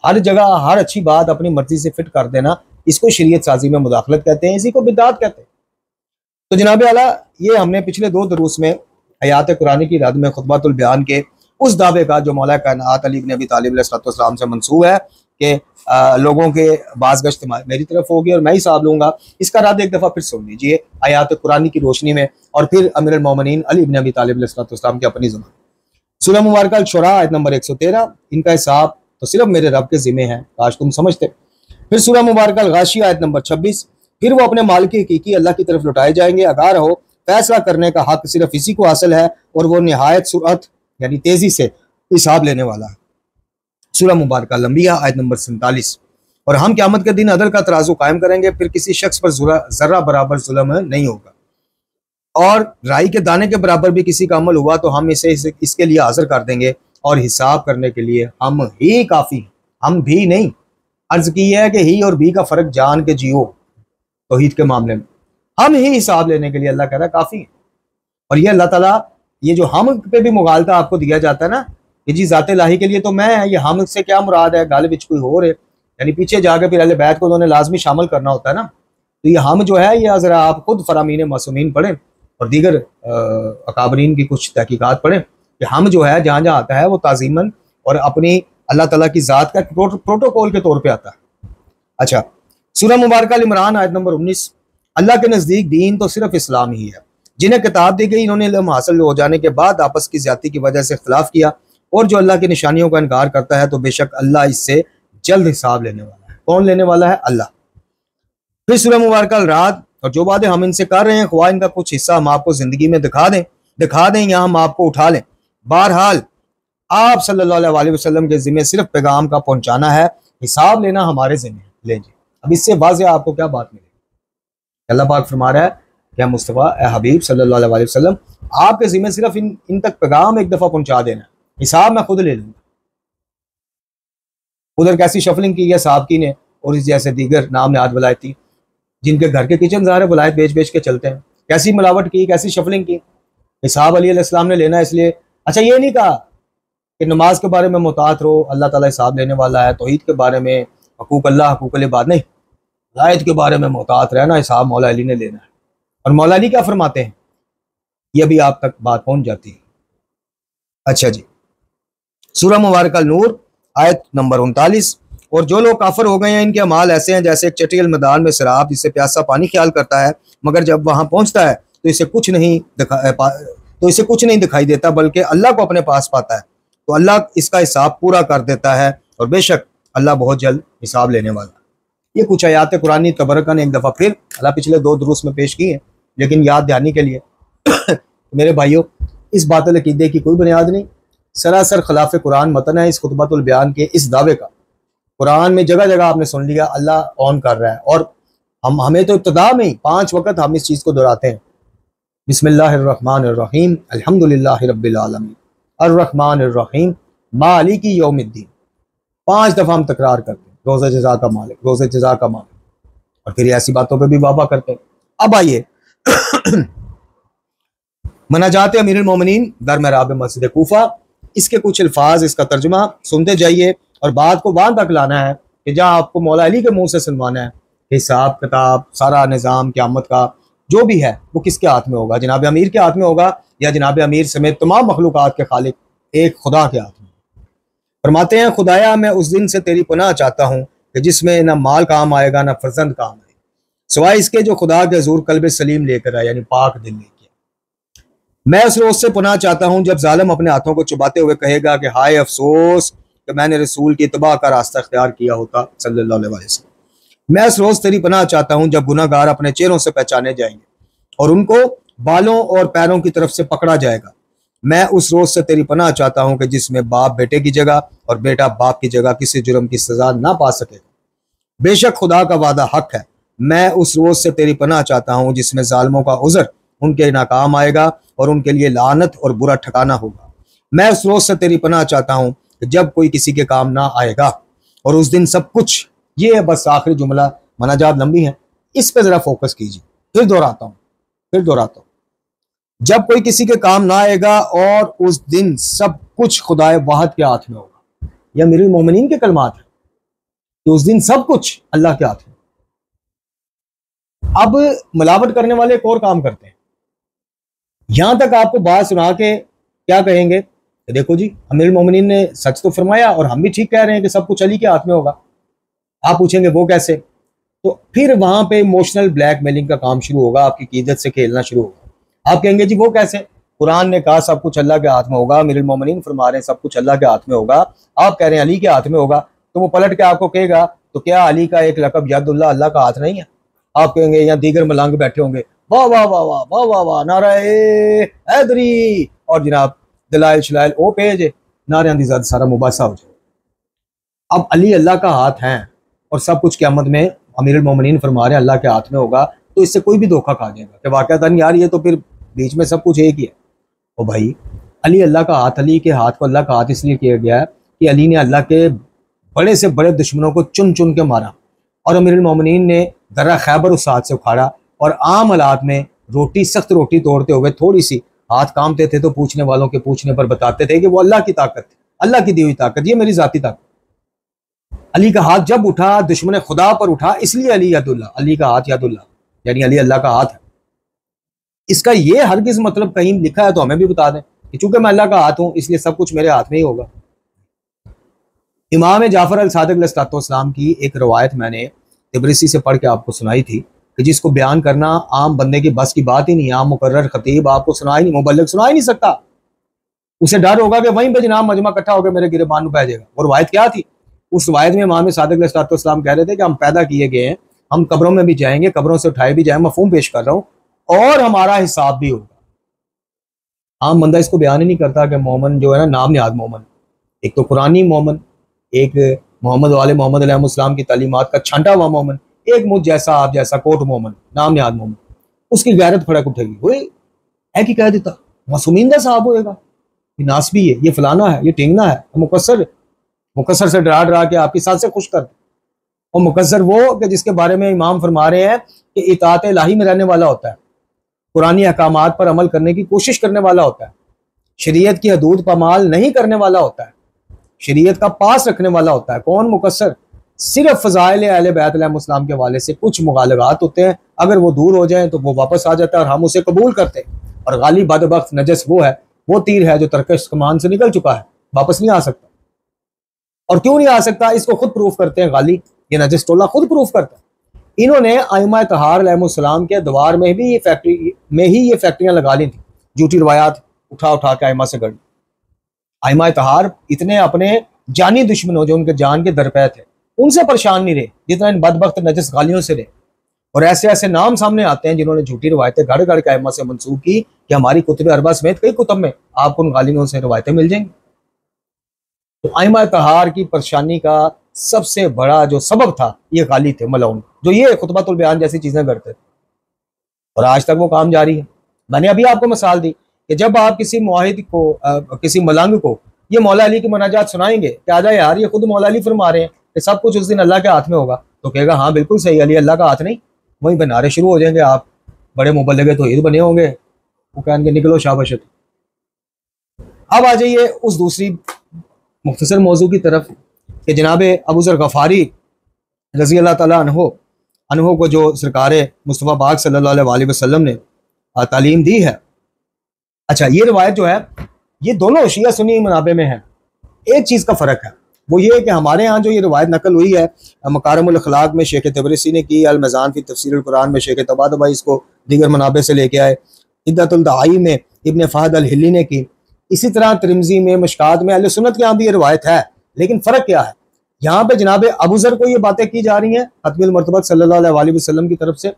हर जगह हर अच्छी बात अपनी मर्जी से फिट कर देना, इसको शरीयत साजी में मुदाखलत कहते हैं, इसी को बिदअत कहते हैं। तो जनाब आला, ये हमने पिछले 2 दुरूस में हयात कुरानी की रद में खुतबतुल बयान के उस दावे का जो मौला कायनात अली इब्न अबी तालिब अलैहिस्सलाम से मंसूब है कि लोगों के बाज़गश्त मेरी तरफ होगी और मैं ही हिसाब लूँगा, इसका रद एक दफ़ा फिर सुन लीजिए हयात कुरानी की रोशनी में और फिर अमीरुल मोमिनीन अली इब्न अबी तालिब अलैहिस्सलाम की अपनी ज़ुबान। सूरह मुबारक अल-शुरा आयत नंबर 113, इनका हिसाब तो सिर्फ मेरे रब के ज़िम्मे है, काश तुम समझते। फिर सूरह मुबारक अल-गाशिया आयत नंबर 26, फिर वो अपने मालिक हकीकी अल्लाह की तरफ लौटाए जाएंगे। आगाह रहो, फैसला करने का हक सिर्फ इसी को हासिल है और वो निहायत सुरअत यानी तेजी से हिसाब लेने वाला है। सूरह मुबारक अल-अंबिया आयत नंबर 47, और हम क़यामत के दिन अदल का तराजू कायम करेंगे, फिर किसी शख्स पर जर्रा बराबर जुल्म नहीं होगा, और राई के दाने के बराबर भी किसी का अमल हुआ तो हम इसे इसके लिए हाजिर कर देंगे और हिसाब करने के लिए हम ही काफ़ी, हम भी नहीं। अर्ज की है कि ही और भी का फ़र्क जान के जियो। तौहीद के मामले में हम ही हिसाब लेने के लिए अल्लाह कह रहा है काफ़ी है। और ये अल्लाह ताला, ये जो हम पे भी मुगालता आपको दिया जाता है ना कि जी ज़ाते इलाही के लिए तो मैं है, ये हम से क्या मुराद है, गालिब विच कोई हो रहे, यानी पीछे जाकर फिर अहले बैत को उन्होंने लाजमी शामिल करना होता है ना। तो ये हम जो है, ये ज़रा आप खुद फरामीन मासूमीन पढ़ें और दीगर अकाबरीन की कुछ तहकीकात पढ़ें कि हम जो है जहाँ जहाँ आता है वो ताज़ीमन और अपनी अल्लाह ताला की ज़ात का प्रोटोकॉल के तौर पर आता है। अच्छा, सूरह मुबारक अल इमरान आयत नंबर 19, अल्लाह के नज़दीक दीन तो सिर्फ इस्लाम ही है। जिन्हें किताब दी गई इन्होंने इल्म हासिल हो जाने के बाद आपस की ज्यादती की वजह से इख्तिलाफ किया, और जो अल्लाह की निशानियों का इनकार करता है तो बेशक अल्लाह इससे जल्द हिसाब लेने वाला है। कौन लेने वाला है? अल्लाह। फिर सूरह मुबारक अल रात, और जो बातें हम इनसे कर रहे हैं ख्वाह इनका कुछ हिस्सा हम आपको जिंदगी में दिखा दें या हम आपको उठा लें, बहरहाल आप सल्लल्लाहु अलैहि वसल्लम के जिम्मे सिर्फ पैगाम का पहुंचाना है, हिसाब लेना हमारे जिम्मे ले जी। अब इससे वाज़ेह आपको क्या बात मिलेगी? अल्लाह पाक फरमा रहा है, क्या मुस्तफ़ा ए हबीब सल्लल्लाहु अलैहि वसल्लम, आपके जिम्मे सिर्फ इन तक पैगाम एक दफ़ा पहुंचा देना, हिसाब मैं खुद ले लूँगा। उधर कैसी शफलिंग की है साहबकी ने और इस जैसे दीगर नाम ने आज वलायती जिनके घर के किचन ज़ाहिर वलायत बेच बेच के चलते हैं, कैसी मिलावट की, कैसी शफलिंग की। हिसाब अली अलैहिस्सलाम ने लेना, इसलिए अच्छा ये नहीं कहा कि नमाज के बारे में मुताअत रहो, अल्लाह ताला हिसाब लेने वाला है, तौहीद के बारे में, हकूक अल्लाह हकूक इबाद नहीं, वलायत के बारे में मुताअत रहना, हिसाब मौला अली ने लेना है। और मौला अली क्या फरमाते हैं, ये भी आप तक बात पहुंच जाती है। अच्छा जी, सूरह मुबारक अल-नूर आयत नंबर 39। और जो लोग काफिर हो गए हैं इनके अमाल ऐसे हैं जैसे एक चटियल मैदान में शराब जिससे प्यासा पानी ख्याल करता है, मगर जब वहां पहुंचता है तो इसे कुछ नहीं दिखाई देता, बल्कि अल्लाह को अपने पास पाता है, तो अल्लाह इसका हिसाब पूरा कर देता है और बेशक अल्लाह बहुत जल्द हिसाब लेने वाला है। ये कुछ आयात कुरानी तबरका ने एक दफ़ा फिर अल्लाह पिछले 2 दुरूस में पेश की है, लेकिन याद दहानी के लिए मेरे भाइयों, इस बातिल अकीदे की कोई बुनियाद नहीं, सरासर खिलाफ कुरान मतन है इस खुतबतुल बयान के इस दावे का। कुरान में जगह जगह आपने सुन लिया अल्लाह ऑन कर रहा है, और हमें तो इब्तिदा में ही 5 वक्त हम इस चीज़ को दोहराते हैं, बिस्मिल्लाहिर्रहमानिर्रहीम अल्हम्दुलिल्लाहि रब्बिल आलमीन अर्रहमानिर्रहीम मालिकी यौमिद्दीन। 5 दफ़ा हम तकरार करते हैं, रोज़े जज़ा का मालिक, रोज़े जज़ा का मालिक, और फिर ऐसी बातों पे भी वाबा करते हैं। अब आइए मनाजात अमीरुल मोमिनीन दर महराब मस्जिद कूफा, इसके कुछ अल्फाज, इसका तर्जुमा सुनते जाइए और बात को वहां तक लाना है कि जहाँ आपको मौला अली के मुंह से सुनवाना है। हिसाब किताब सारा निज़ाम क़यामत का जो भी है वो किसके हाथ में होगा? जनाब अमीर के हाथ में होगा या जनाब अमीर समेत तमाम मखलूक़ात के खालिक एक खुदा के हाथ में? फरमाते हैं, खुदाया मैं उस दिन से तेरी पनाह चाहता हूँ कि जिसमें ना माल काम आएगा ना फर्जंद काम आएगा, सिवाय इसके जो खुदा के हज़ूर कल्ब सलीम लेकर आए, यानी पाक दिल लेके। मैं उस रोज से पनाह चाहता हूँ जब जालिम अपने हाथों को चुबाते हुए कहेगा कि हाय अफसोस कि मैंने रसूल की इत्तबा का रास्ता इख्तियार किया होता सल्लल्लाहु अलैहि वसल्लम। मैं उस रोज तेरी पनाह चाहता हूँ जब गुनाहगार अपने चेहरों से पहचाने जाएंगे और उनको बालों और पैरों की तरफ से पकड़ा जाएगा। मैं उस रोज से तेरी पनाह चाहता हूँ कि जिसमें बाप बेटे की जगह और बेटा बाप की जगह किसी जुर्म की सजा ना पा सकेगा। बेशक खुदा का वादा हक है। मैं उस रोज से तेरी पनाह चाहता हूँ जिसमें जालिमों का उज़र उनके नाकाम आएगा और उनके लिए लानत और बुरा ठिकाना होगा। मैं उस रोज से तेरी पनाह चाहता हूँ जब कोई किसी के काम ना आएगा और उस दिन सब कुछ। ये है बस आखिरी जुमला, मनाजात लंबी है, इस पे जरा फोकस कीजिए। फिर दोहराता हूँ, जब कोई किसी के काम ना आएगा और उस दिन सब कुछ खुदाए वाहद के हाथ में होगा। यह अमीरुल मोमिनीन के कलमात है कि उस दिन सब कुछ अल्लाह के हाथ में। अब मिलावट करने वाले एक और काम करते हैं, यहां तक आपको बात सुना के क्या कहेंगे, देखो जी अमीरुल मोमिनीन ने सच तो फरमाया और हम भी ठीक कह रहे हैं कि सब कुछ अली के हाथ में होगा। आप पूछेंगे वो कैसे? तो फिर वहां पे इमोशनल ब्लैकमेलिंग का काम शुरू होगा, आपकी कीदत से खेलना शुरू होगा। आप कहेंगे जी वो कैसे? कुरान ने कहा सब कुछ अल्लाह के हाथ में होगा, अमीरुल मोमिनीन फरमा रहे हैं सब कुछ अल्लाह के हाथ में होगा, आप कह रहे हैं अली के हाथ में होगा। तो वो पलट के आपको कहेगा तो क्या अली का एक लकब यदुल्लाह अल्लाह का हाथ नहीं है? आप कहेंगे या दीगर मलंग बैठे होंगे, वाह वाह वाह वाह वाह वाह वाह नाराए हैदरी, और जनाब दलाइल शलाइल ओ पेज नारे दी ज़द सारा मुबासा हो जाए। अब अली अल्लाह का हाथ है और सब कुछ क़यामत में अमीरुल मोमिनीन फरमा रहे हैं अल्लाह के हाथ में होगा, तो इससे कोई भी धोखा खा जाएगा कि वाक़अतन यार ये तो फिर बीच में सब कुछ एक ही है। ओ भाई, अली अल्लाह का हाथ, अली के हाथ को अल्लाह का हाथ इसलिए किया गया है कि अली ने अल्लाह के बड़े से बड़े दुश्मनों को चुन चुन के मारा और अमीरुल मोमिनीन ने दर्रा खैबर उस हाथ से उखाड़ा। और आम हालात में रोटी, सख्त रोटी तोड़ते हुए थोड़ी सी हाथ कामते थे तो पूछने वालों के पूछने पर बताते थे कि वो अल्लाह की ताकत, अल्लाह की दी हुई ताकत, ये मेरी जाती ताकत। अली का हाथ जब उठा दुश्मन खुदा पर उठा, इसलिए अली यदुल्लाह, अली का हाथ यदुल्लाह, यानी अली अल्लाह का हाथ है। इसका ये हरगिज़ मतलब कहीं लिखा है तो हमें भी बता दें कि चूंकि मैं अल्लाह का हाथ हूं इसलिए सब कुछ मेरे हाथ में ही होगा। इमाम जाफर अल सादिक अलैहिस्सलाम की एक रवायत मैंने तिबरिसी से पढ़ के आपको सुनाई थी कि जिसको बयान करना आम बंदे की बस की बात ही नहीं। आम मुकर्रर खतीब आपको सुना ही नहीं, मुबल्लिग सुना ही नहीं सकता। उसे डर होगा कि वहीं पे जनाब मजमा इकट्ठा होकर मेरे गिरबान में पै जाएगा। वो रवायत क्या थी? उस रवायत में इमाम सादिक अलैहिस्सलाम कह रहे थे कि हम पैदा किए गए हैं, हम कब्रों में भी जाएंगे, कब्रों से उठाए भी जाए, मफहूम पेश कर रहा हूँ, और हमारा हिसाब भी होगा। आम बंदा इसको बयान ही नहीं करता कि मोमन जो है ना, नाम निहाद मोमन, एक तो कुरानी मोमन, एक मोहम्मद वाले मोहम्मद अलैहिस्सलाम की तालीमात का छांटा हुआ मोमन, एक मुझ जैसा आप जैसा कोट मोमन, नाम निहाद मोमन। उसकी गैरत फड़क उठेगी, वो है कि कह देता मासूमिंदा साहब होएगा, ये नासबी है, ये फलाना है, ये टिंगना है, मुकस्सर से डरा डरा के आपकी साथ से खुश कर दे। और मुकस्सर वो कि जिसके बारे में इमाम फरमा रहे हैं कि इताअत इलाही में रहने वाला होता है, कुरानी अहकामात पर अमल करने की कोशिश करने वाला होता है, शरीयत की हदूद पामाल नहीं करने वाला होता है, शरीयत का पास रखने वाला होता है। कौन? मुकस्सर। सिर्फ फ़ज़ाइल अहले बैत अलैहिस्सलाम के हवाले से कुछ मुगालगात होते हैं, अगर वो दूर हो जाएं तो वो वापस आ जाता है और हम उसे कबूल करते हैं। और गालिब बदबख्त नजस वो है वो तीर है जो तरकश कमान से निकल चुका है, वापस नहीं आ सकता। और क्यों नहीं आ सकता, इसको खुद प्रूफ करते हैं गाली, ये नजस टोला खुद प्रूफ करता है। इन्होंने आइमा तहार अलैहिस्सलाम के द्वार में भी ये फैक्ट्रियां लगा ली थी, झूठी रवायात उठा उठा के आइमा से गढ़ी। आइमा तहार इतने अपने जानी दुश्मनों जो उनके जान के दरपे थे उनसे परेशान नहीं रहे जितना इन बदबख्त नजस गालियों से रहे। और ऐसे ऐसे नाम सामने आते हैं जिन्होंने झूठी रवायतें गढ़ गढ़ के आइमा से मंसूब की कि हमारी कुतुब अरबा समेत कई कुतुब में आपको उन गालियों से रवायतें मिल जाएंगी। तो आइमा तहार की परेशानी का सबसे बड़ा जो सबब था ये गाली थे मलऊन, जो ये खुतबतुल बयान जैसी चीजें करते थे, और आज तक वो काम जारी है। मैंने अभी आपको मिसाल दी कि जब आप किसी मुआहिद को किसी मलंग को ये मौला अली की मनाजात सुनाएंगे कि आजा यार ये खुद मौला अली फरमा रहे हैं कि सब कुछ उस दिन अल्लाह के हाथ में होगा, तो कहेगा हाँ बिल्कुल सही, अली अल्लाह का हाथ नहीं। वहीं बनारे शुरू हो जाएंगे, आप बड़े मुबल्लिग तौहीद बने होंगे, वो कहेंगे निकलो शाबाश। अब आ जाइए उस दूसरी मुख्तसर मौजू की तरफ कि जनाब अबू ज़र गफ़ारी रज़ी अल्लाह ताला अन्हो को जो सरकार मुस्तफ़ा पाक सल्लल्लाहु अलैहि वसल्लम ने तालीम दी है। अच्छा, ये रिवायत जो है ये दोनों शिया सुन्नी मनाबे में है। एक चीज़ का फ़र्क है, वो ये है कि हमारे यहाँ जो ये रिवायत नकल हुई है मकारिमुल अखलाक में शेख तबरसी ने की, अल मिज़ान फ़ी तफ़सीरुल कुरान में शेख तबादबाई इसको दीगर मनाबे से लेके आए, इद्दतुल दाई में इब्न फ़हद अल हिली ने की, इसी तरह तिरमिज़ी में मशकात में अहले सुन्नत के यहाँ भी ये रिवायत है। लेकिन फ़र्क क्या है, यहाँ पे जनाब अबू ज़र को ये बातें की जा रही हैं खत्मुल मरतबत सल्लल्लाहु अलैहि वसल्लम की तरफ से,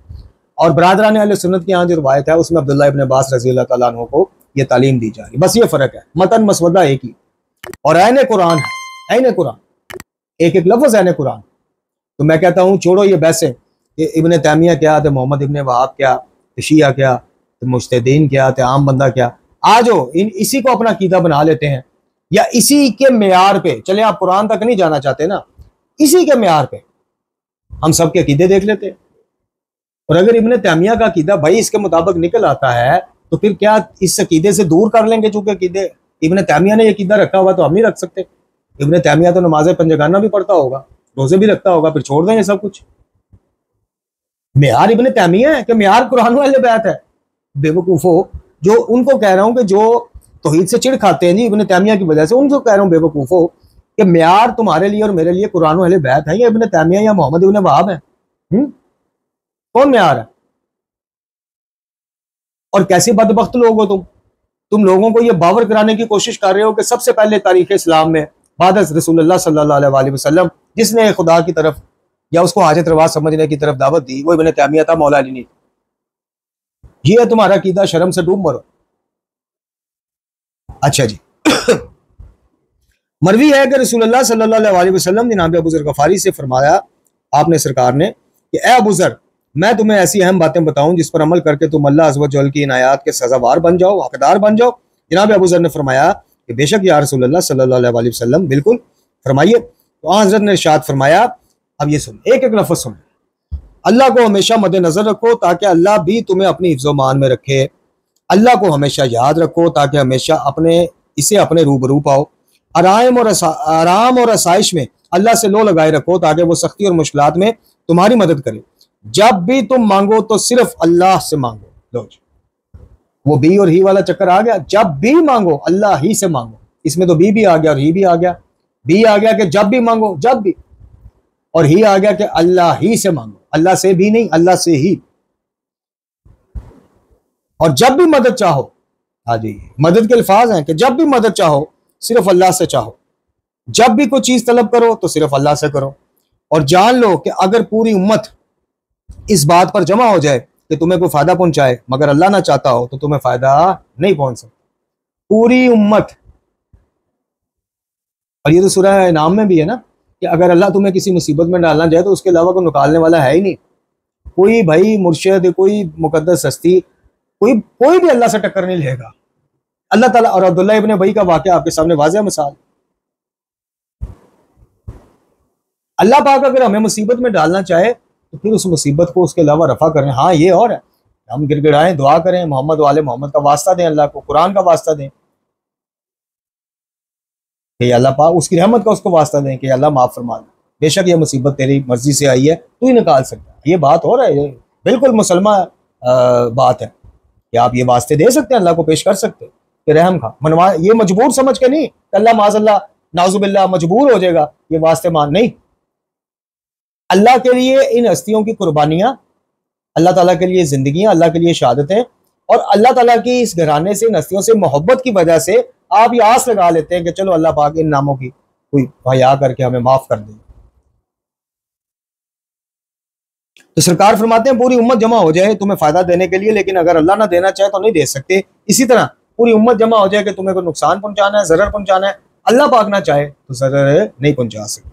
और बरादरान अहले सुन्नत के यहाँ जो रिवायत है उसमें अब्दुल्लाह इब्न अब्बास रज़ी अल्लाह ताला अन्हु को ये तालीम दी जा रही है। बस ये फ़र्क है, मतन मसवदा एक ही, और ऐन कुरान है, ऐन कुरान, एक एक लफ्ज़ ऐन कुरान। तो मैं कहता हूँ छोड़ो ये बहसें कि इब्न तैमिया क्या थे, मोहम्मद इब्न वहाब क्या, शिया क्या, तो मुज्तहिदीन क्या थे, आम बंदा क्या। आज हो इसी को अपना कीदा बना लेते हैं, या इसी के मेयार पे चले, आप कुरान तक नहीं जाना चाहते ना, इसी के मेयार पे हम सब के अकीदे देख लेते हैं। और अगर इब्न तैमिया का अकीदा भाई इसके मुताबिक निकल आता है तो फिर क्या इस अकीदे से दूर कर लेंगे? चूंकि अकीदे इब्न तैमिया ने अकीदा रखा हुआ तो हम नहीं रख सकते। इब्न तैमिया तो नमाज पंजगाना भी पढ़ता होगा, रोजे भी रखता होगा, फिर छोड़ देंगे सब कुछ। मेयार इब्न तैमिया है कि मेयार कुरान वाले बैत है? बेवकूफो, जो उनको कह रहा हूं कि जो तौहीद से चिढ़ खाते हैं जी इब्न तैमिया की वजह से, उनको कह रहा हूं बेवकूफो कि मेयार तुम्हारे लिए और मेरे लिए कुरान वाले बैत है या इब्न तैमिया या मोहम्मद इब्न वहाब है? कौन मेयार है? और कैसे बदबख्त लोग हो तुम लोगों को ये बावर कराने की कोशिश कर रहे हो कि सबसे पहले तारीख इस्लाम में बाद रसूलुल्लाह सल्लल्लाहु अलैहि वसल्लम जिसने खुदा की तरफ या उसको हाजत रवाज समझने की तरफ दावत दी वो इब्न तैमिया था, मौला अली नहीं। ये है तुम्हारा कीदा, शर्म से डूब मरो। अच्छा जी मरवी है कि रसूलुल्लाह सल्लल्लाहु अलैहि वसल्लम जनाब अबू ज़र गफ़ारी से फरमाया आपने सरकार ने कि ए अबू ज़र, मैं तुम्हें ऐसी अहम बातें बताऊं जिस पर अमल करके तुम अल्लाह अज़्ज़ व जल की इनायात के सज़ावार बन जाओ, हकदार बन जाओ। जनाब अबू ज़र ने फरमाया कि बेशक या रसूलुल्लाह सल्लल्लाहु अलैहि वसल्लम, बिल्कुल फरमाइए। तो हज़रत ने इरशाद फरमाया, अब ये सुन, एक एक लफ्ज़ सुन, अल्लाह को हमेशा मद्देनजर रखो ताकि अल्लाह भी तुम्हें अपनी हिफ्ज़ो मान में रखे। अल्लाह को हमेशा याद रखो ताकि हमेशा अपने रूबरू पाओ। आराम और आसाइश में अल्लाह से लो लगाए रखो ताकि वो सख्ती और मुश्किलात में तुम्हारी मदद करे। जब भी तुम मांगो तो सिर्फ अल्लाह से मांगो। लो वो बी और ही वाला चक्कर आ गया, जब भी मांगो अल्लाह ही से मांगो। इसमें तो बी भी आ गया और ही भी आ गया। बी आ गया कि जब भी मांगो, जब भी, और ही आ गया कि अल्लाह ही से मांगो, अल्लाह से भी नहीं, अल्लाह से ही। और जब भी मदद चाहो, हाँ जी, मदद के अल्फाज हैं कि जब भी मदद चाहो सिर्फ अल्लाह से चाहो। जब भी कोई चीज तलब करो तो सिर्फ अल्लाह से करो। और जान लो कि अगर पूरी उम्मत इस बात पर जमा हो जाए कि तुम्हें कोई फायदा पहुंचाए मगर अल्लाह ना चाहता हो तो तुम्हें फायदा नहीं पहुंच सकता। पूरी उम्मत। और ये तो सूरह इनाम में भी है ना कि अगर अल्लाह तुम्हें किसी मुसीबत में डालना चाहे तो उसके अलावा कोई निकालने वाला है ही नहीं। कोई भाई मुर्शिद, कोई मुकद्दस हस्ती, कोई भी अल्लाह से टक्कर नहीं लेगा। अल्लाह ताला। और अब्दुल्लाह इब्न अबई का वाक़या आपके सामने वाज़ेह मिसाल। अल्लाह पाक अगर हमें मुसीबत में डालना चाहे तो फिर उस मुसीबत को उसके अलावा रफा करें। हाँ ये और है, हम गिड़गिड़ाएं, दुआ करें, मोहम्मद वाले मोहम्मद का वास्ता दें, अल्लाह को कुरान का वास्ता दें कि अल्लाह पाक उसकी रहमत का उसको वास्ता दें कि अल्लाह माफ़ फरमा दे, बेशक ये मुसीबत तेरी मर्जी से आई है, तू ही निकाल सकता है। ये बात हो रहा है, बिल्कुल मुसलमान बात है कि आप ये वास्ते दे सकते हैं, अल्लाह को पेश कर सकते हैं कि रहम खा, मनवा, ये मजबूर समझ के नहीं, अल्लाह माज़ल्लाह नाजुबिल्लाह मजबूर हो जाएगा, ये वास्ते मान नहीं। अल्लाह के लिए इन हस्तियों की कुर्बानियां, अल्लाह ताला के लिए जिंदगियां, अल्लाह के लिए शहादतें, और अल्लाह ताला की इस घराने से, इन हस्तियों से मोहब्बत की वजह से आप ये आस लगा लेते हैं कि चलो अल्लाह पाक इन नामों की कोई हया करके हमें माफ कर दे। तो सरकार फरमाते हैं पूरी उम्मत जमा हो जाए तुम्हें फायदा देने के लिए, लेकिन अगर अल्लाह ना देना चाहे तो नहीं दे सकते। इसी तरह पूरी उम्मत जमा हो जाए कि तुम्हें कोई नुकसान पहुंचाना है, जरर पहुंचाना है, अल्लाह पाक ना चाहे तो जरर नहीं पहुंचा सकते।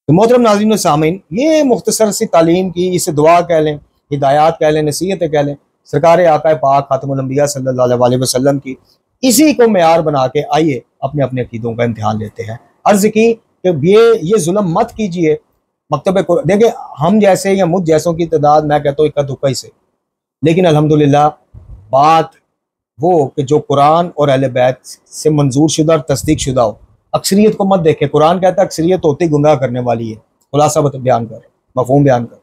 तो मोहतरम नाज़रीन व सामीन, ये मुख्तसर सी तालीम की, इसे दुआ कह लें, हिदायत कह लें, नसीहतें कह लें, सरकार आका पाक खातमुल अंबिया सल्लल्लाहु अलैहि वसल्लम की, इसी को मेयार बना के आइए अपने अपने अकीदों का इम्तिहान लेते हैं। अर्ज की कि ये जुल्म मत कीजिए। मकतब देखिए, हम जैसे या मुझ जैसों की तादाद मैं कहता हूँ इक्का दुक्का ही से, लेकिन अल्हम्दुलिल्लाह बात वो कि जो कुरान और अहले बैत से मंजूर शुदा और तस्दीक शुदा हो। अक्सरियत को मत देखे, कुरान कहता है अक्सरियत होती गुमराह करने वाली है। खुलासा बयान कर, मफहूम बयान कर,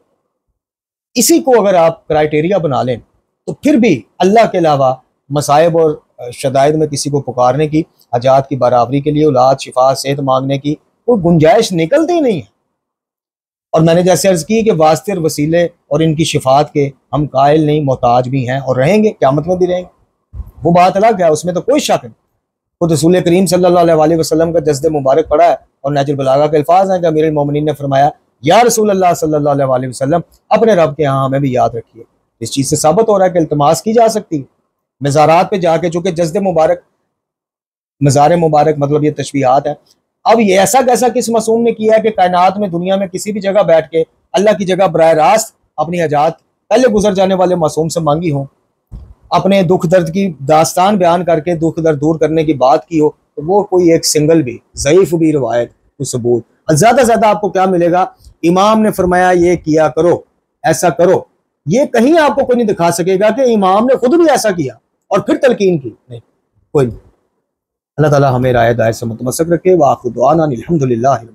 इसी को अगर आप क्राइटेरिया बना लें तो फिर भी अल्लाह के अलावा मसाइब और शदाइद में किसी को पुकारने की, हजात की बराबरी के लिए, औलाद, शिफा, सेहत मांगने की कोई गुंजाइश निकलती नहीं है। और मैंने जैसे अर्ज की कि वास्ते और वसीले और इनकी शिफात के हम कायल नहीं, मोहताज भी हैं और रहेंगे, क़यामत में भी रहेंगे। वो बात अलग है, उसमें तो कोई शक नहीं। खुद रसूल करीम सल्लल्लाहु अलैहि वसल्लम का जस्द मुबारक पड़ा है और नहजुल बलागा के अल्फाज हैं कि अमीरुल मोमिनीन ने फरमाया, या रसूल अल्लाह सल्लल्लाहु अलैहि वसल्लम अपने रब के यहाँ हमें भी याद रखिए। इस चीज़ से साबित हो रहा है कि इल्तमास की जा सकती है मज़ारात पे जाके, चूँकि जस्द मुबारक, मज़ार मुबारक मतलब ये तशबीहात है। अब ये ऐसा कैसा किस मासूम ने किया है कि कायनात में, दुनिया में किसी भी जगह बैठ के अल्लाह की जगह बराह रास्त अपनी हजात पहले गुजर जाने वाले मासूम से मांगी हो, अपने दुख दर्द की दास्तान बयान करके दुख दर्द दूर करने की बात की हो, तो वो कोई एक सिंगल भी ज़ईफ़ भी रवायत, कोई सबूत, ज़्यादा से ज़्यादा आपको क्या मिलेगा, इमाम ने फरमाया ये किया करो, ऐसा करो, ये कहीं आपको कोई नहीं दिखा सकेगा कि इमाम ने खुद भी ऐसा किया और फिर तलकीन की, नहीं, कोई नहीं। अल्लाह ताला हमें राय दायत से मुतमस्सक रखे। व आखिर दुआना अनिल हम्दुलिल्लाहि।